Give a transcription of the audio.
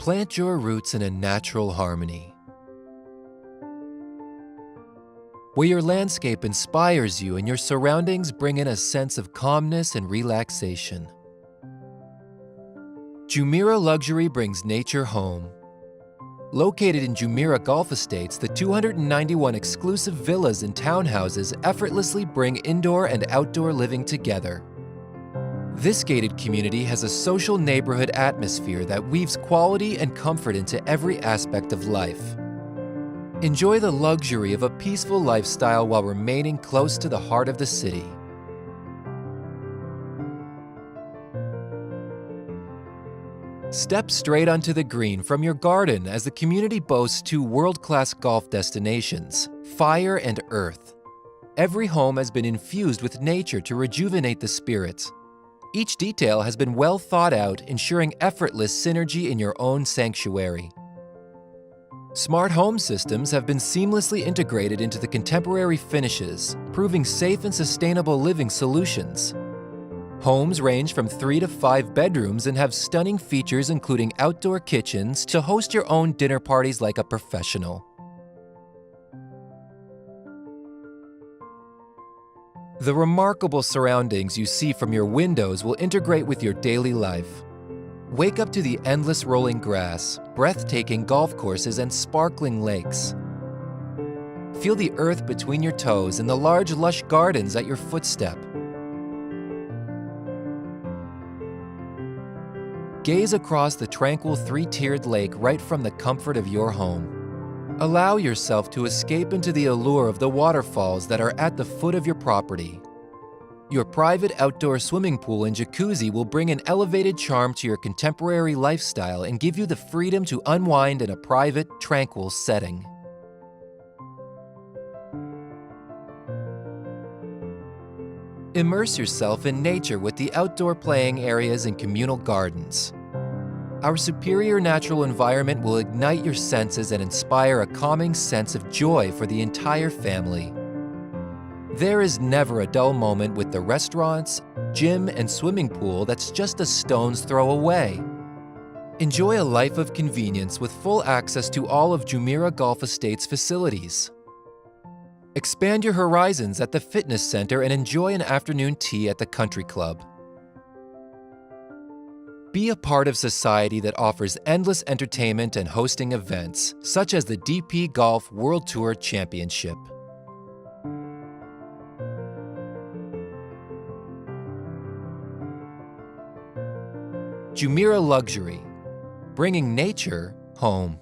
Plant your roots in a natural harmony, where your landscape inspires you and your surroundings bring in a sense of calmness and relaxation. Jumeirah Luxury brings nature home. Located in Jumeirah Golf Estates, the 291 exclusive villas and townhouses effortlessly bring indoor and outdoor living together. This gated community has a social neighborhood atmosphere that weaves quality and comfort into every aspect of life. Enjoy the luxury of a peaceful lifestyle while remaining close to the heart of the city. Step straight onto the green from your garden as the community boasts two world-class golf destinations, Fire and Earth. Every home has been infused with nature to rejuvenate the spirits. Each detail has been well thought out, ensuring effortless synergy in your own sanctuary. Smart home systems have been seamlessly integrated into the contemporary finishes, proving safe and sustainable living solutions. Homes range from 3 to 5 bedrooms and have stunning features including outdoor kitchens to host your own dinner parties like a professional. The remarkable surroundings you see from your windows will integrate with your daily life. Wake up to the endless rolling grass, breathtaking golf courses, and sparkling lakes. Feel the earth between your toes and the large, lush gardens at your footstep. Gaze across the tranquil 3-tiered lake right from the comfort of your home. Allow yourself to escape into the allure of the waterfalls that are at the foot of your property. Your private outdoor swimming pool and jacuzzi will bring an elevated charm to your contemporary lifestyle and give you the freedom to unwind in a private, tranquil setting. Immerse yourself in nature with the outdoor playing areas and communal gardens. Our superior natural environment will ignite your senses and inspire a calming sense of joy for the entire family. There is never a dull moment with the restaurants, gym, and swimming pool that's just a stone's throw away. Enjoy a life of convenience with full access to all of Jumeirah Golf Estates facilities. Expand your horizons at the fitness center and enjoy an afternoon tea at the country club. Be a part of society that offers endless entertainment and hosting events, such as the DP Golf World Tour Championship. Jumeirah Luxury, bringing nature home.